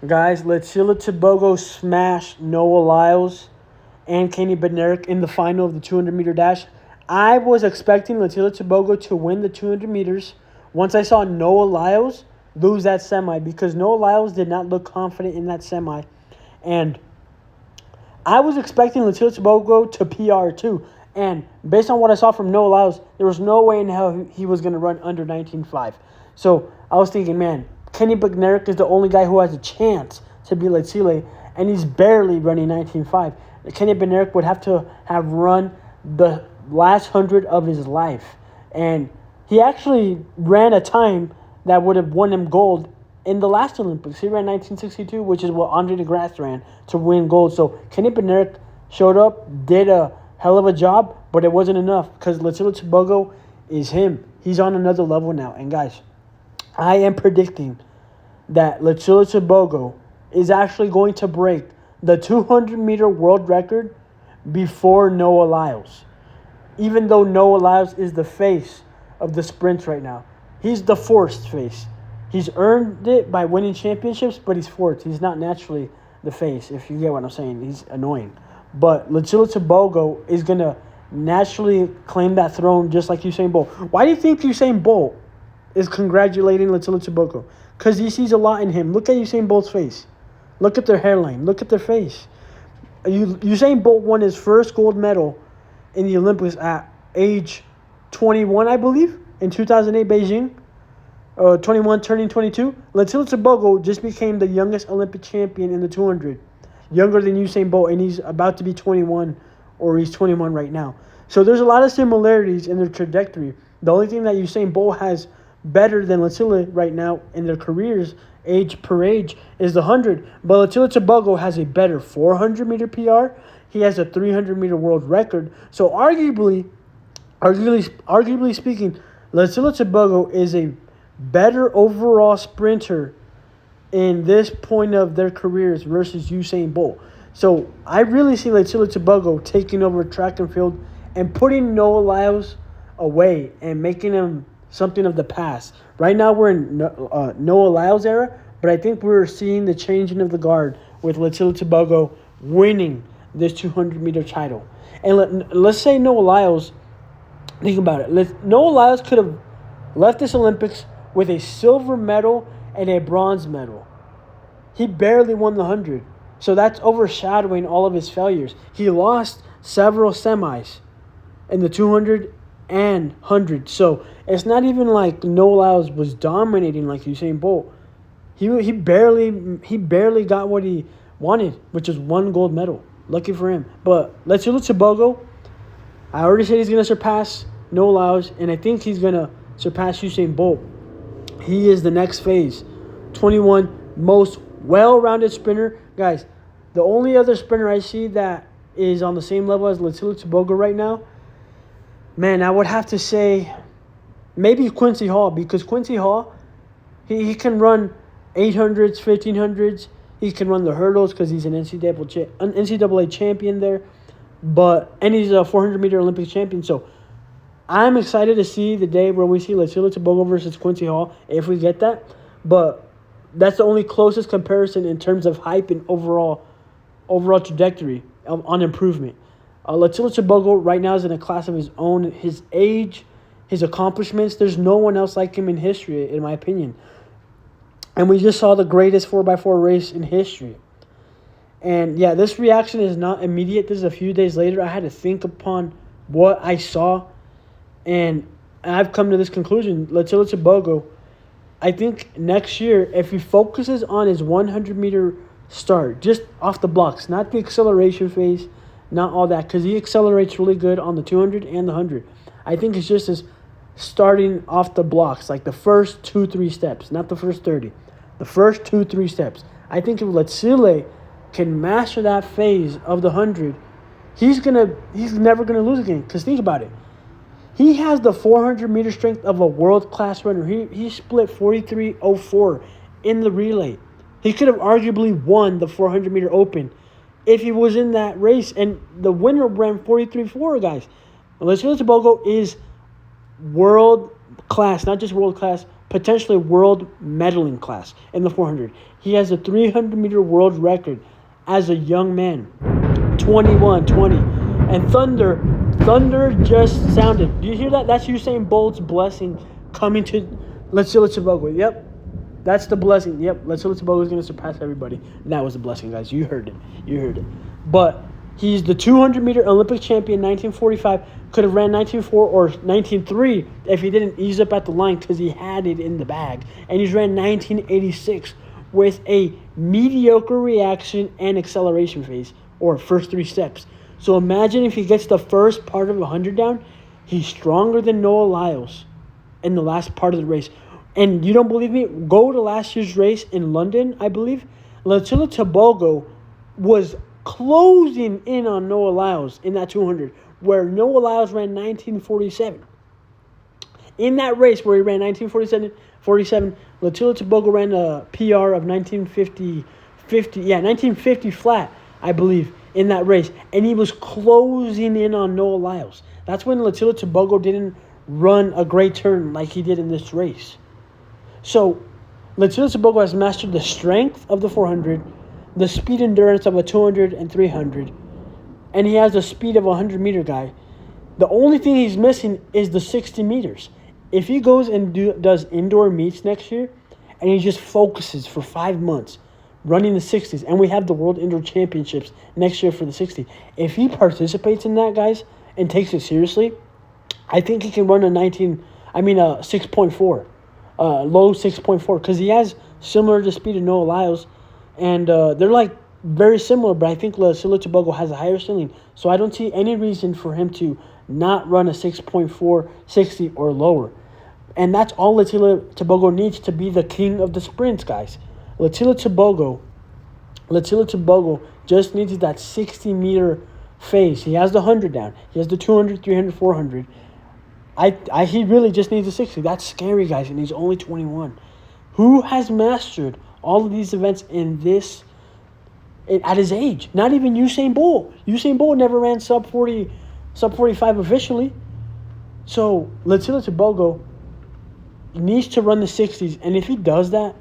Guys, Letsile Tebogo smashed Noah Lyles and Kenny Bednarik in the final of the 200-meter dash. I was expecting Letsile Tebogo to win the 200 meters once I saw Noah Lyles lose that semi because Noah Lyles did not look confident in that semi. And I was expecting Letsile Tebogo to PR too. And based on what I saw from Noah Lyles, there was no way in hell he was going to run under 19.5. So I was thinking, man, Kenny Bednarik is the only guy who has a chance to beat Letsile, and he's barely running 19.5. Kenny Bednarik would have to have run the last 100 of his life. And he actually ran a time that would have won him gold in the last Olympics. He ran 1962, which is what Andre DeGrasse ran to win gold. So Kenny Bednarik showed up, did a hell of a job, but it wasn't enough because Letsile Tebogo is him. He's on another level now. And guys, I am predicting that Letsile Tebogo is actually going to break the 200-meter world record before Noah Lyles. Even though Noah Lyles is the face of the sprints right now. He's the forced face. He's earned it by winning championships, but he's forced. He's not naturally the face, if you get what I'm saying. He's annoying. But Letsile Tebogo is going to naturally claim that throne just like Usain Bolt. Why do you think Usain Bolt is congratulating Letsile Tebogo? Because he sees a lot in him. Look at Usain Bolt's face. Look at their hairline. Look at their face. Usain Bolt won his first gold medal in the Olympics at age 21, I believe, in 2008 Beijing. 21 turning 22. Letsile Tebogo just became the youngest Olympic champion in the 200. Younger than Usain Bolt, and he's about to be 21, or he's 21 right now. So there's a lot of similarities in their trajectory. The only thing that Usain Bolt has better than Letsile right now in their careers, age per age, is the 100. But Letsile Tebogo has a better 400-meter PR. He has a 300-meter world record. So arguably speaking, Letsile Tebogo is a better overall sprinter in this point of their careers versus Usain Bolt. So I really see Letsile Tebogo taking over track and field and putting Noah Lyles away and making him something of the past. Right now we're in Noah Lyles' era, but I think we're seeing the changing of the guard with Letsile Tebogo winning this 200-meter title. And let's say Noah Lyles, think about it. Noah Lyles could have left this Olympics with a silver medal and a bronze medal. He barely won the 100. So that's overshadowing all of his failures. He lost several semis in the 200 and 100. So it's not even like Noah Lyles was dominating like Usain Bolt. He barely got what he wanted, which is one gold medal. Lucky for him. But Letsile Tebogo, I already said he's going to surpass Noah Lyles, and I think he's going to surpass Usain Bolt. He is the next phase. 21, most well-rounded sprinter. Guys, the only other sprinter I see that is on the same level as Letsile Tebogo right now, man, I would have to say maybe Quincy Hall, because Quincy Hall, he can run 800s, 1500s. He can run the hurdles because he's an NCAA champion there. And he's a 400-meter Olympic champion. So I'm excited to see the day where we see Letsile Tebogo versus Quincy Hall, if we get that. But that's the only closest comparison in terms of hype and overall trajectory on improvement. Letsile Tebogo right now is in a class of his own. His age, his accomplishments, there's no one else like him in history, in my opinion. And we just saw the greatest 4x4 race in history. And yeah, this reaction is not immediate. This is a few days later. I had to think upon what I saw. And I've come to this conclusion. Letsile Tebogo, I think next year, if he focuses on his 100-meter start, just off the blocks, not the acceleration phase, not all that, because he accelerates really good on the 200 and the 100. I think it's just his starting off the blocks, like the first 2-3 steps, not the first 30. The first 2-3 steps. I think if Letsile can master that phase of the 100, he's never gonna lose again. Because think about it. He has the 400-meter strength of a world-class runner. He split 43.04 in the relay. He could have arguably won the 400-meter open if he was in that race. And the winner ran 43.4, guys. Letsile Tebogo is world-class, not just world-class, potentially world medaling class in the 400. He has a 300-meter world record as a young man, 21-20. And thunder just sounded. Do you hear that? That's Usain Bolt's blessing coming to Letsile Tebogo. Yep, that's the blessing. Yep, Letsile Tebogo is going to surpass everybody. That was the blessing, guys. You heard it. But he's the 200-meter Olympic champion, 1945. Could have ran 19.4 or 19.3 if he didn't ease up at the line because he had it in the bag. And he's ran 19.86 with a mediocre reaction and acceleration phase, or first 3 steps. So imagine if he gets the first part of 100 down, he's stronger than Noah Lyles in the last part of the race. And you don't believe me? Go to last year's race in London, I believe. Letsile Tebogo was closing in on Noah Lyles in that 200, where Noah Lyles ran 19.47. In that race where he ran 19.47, Letsile Tebogo ran a PR of 1950 flat, I believe, in that race. And he was closing in on Noah Lyles. That's when Letsile Tebogo didn't run a great turn like he did in this race. So, Letsile Tebogo has mastered the strength of the 400, the speed endurance of a 200 and 300, and he has the speed of a 100-meter guy. The only thing he's missing is the 60 meters. If he goes and does indoor meets next year, and he just focuses for 5 months running the 60s, and we have the World Indoor Championships next year for the 60, if he participates in that, guys, and takes it seriously, I think he can run a 6.4, low 6.4, because he has similar to speed of Noah Lyles, and they're like very similar, but I think Letsile Tebogo has a higher ceiling, so I don't see any reason for him to not run a 6.4, 60 or lower. And that's all Letsile Tebogo needs to be the king of the sprints, guys. Letsile Tebogo just needs that 60-meter phase. He has the 100 down. He has the 200, 300, 400. He really just needs a 60. That's scary, guys, and he's only 21. Who has mastered all of these events at his age? Not even Usain Bolt. Usain Bolt never ran sub 45 officially. So Letsile Tebogo needs to run the 60s, and if he does that,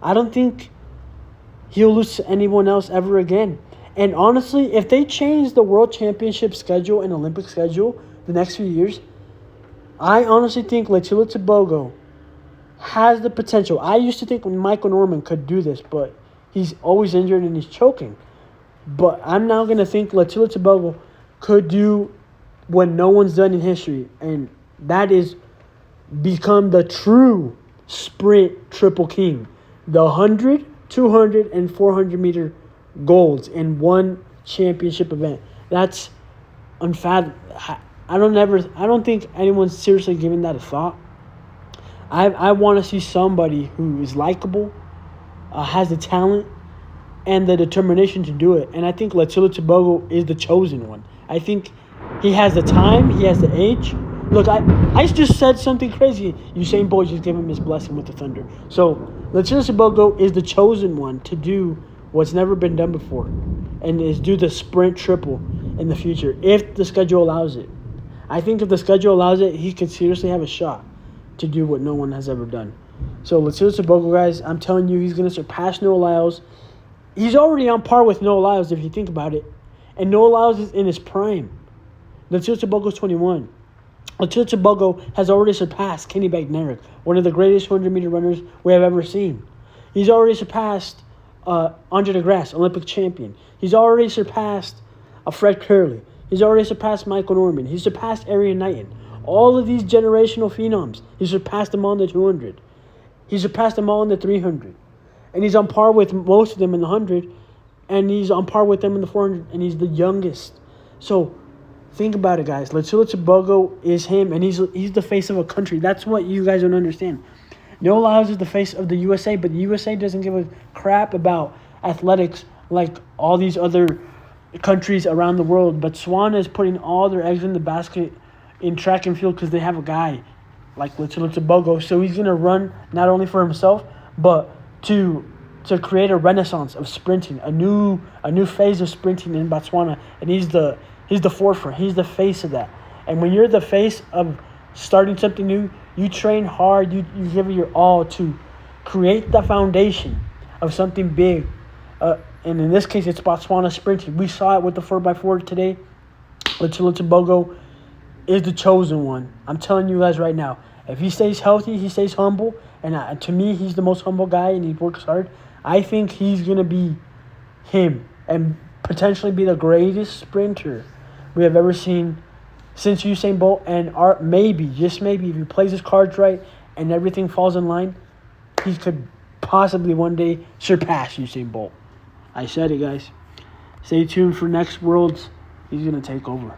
I don't think he'll lose to anyone else ever again. And honestly, if they change the World Championship schedule and Olympic schedule the next few years, I honestly think Letsile Tebogo has the potential. I used to think Michael Norman could do this, but he's always injured and he's choking. But I'm now going to think Letsile Tebogo could do what no one's done in history, and that is become the true sprint triple king. The 100, 200, and 400-meter golds in one championship event. That's unfathomable. I don't think anyone's seriously giving that a thought. I want to see somebody who is likable, has the talent, and the determination to do it. And I think Letsile Tebogo is the chosen one. I think he has the time, he has the age. Look, I just said something crazy. Usain Bolt just gave him his blessing with the thunder. So Letsile Tebogo is the chosen one to do what's never been done before, and is do the sprint triple in the future if the schedule allows it. I think if the schedule allows it, he could seriously have a shot to do what no one has ever done. So Letsile Tebogo, guys, I'm telling you, he's going to surpass Noah Lyles. He's already on par with Noah Lyles if you think about it. And Noah Lyles is in his prime. Letsile Tebogo is 21. Letsile Tebogo has already surpassed Kenny Bednarek, one of the greatest 100-meter runners we have ever seen. He's already surpassed Andre DeGrasse, Olympic champion. He's already surpassed Fred Curley. He's already surpassed Michael Norman. He's surpassed Arian Knighton. All of these generational phenoms, he surpassed them all in the 200. He surpassed them all in the 300. And he's on par with most of them in the 100. And he's on par with them in the 400. And he's the youngest. So think about it, guys. Letsile Tebogo is him. And he's the face of a country. That's what you guys don't understand. Noah Lyles is the face of the USA. But the USA doesn't give a crap about athletics like all these other countries around the world. But Botswana is putting all their eggs in the basket in track and field because they have a guy like Letsile Tebogo. So he's going to run not only for himself, but to create a renaissance of sprinting, a new phase of sprinting in Botswana. And he's the forefront. He's the face of that. And when you're the face of starting something new, You train hard. You give it your all to create the foundation of something big. And in this case, it's Botswana sprinting. We saw it with the 4x4 today. Letsile Tebogo is the chosen one. I'm telling you guys right now. If he stays healthy, he stays humble, and to me, he's the most humble guy, and he works hard. I think he's going to be him and potentially be the greatest sprinter we have ever seen since Usain Bolt. And maybe, just maybe, if he plays his cards right and everything falls in line, he could possibly one day surpass Usain Bolt. I said it, guys. Stay tuned for next Worlds. He's going to take over.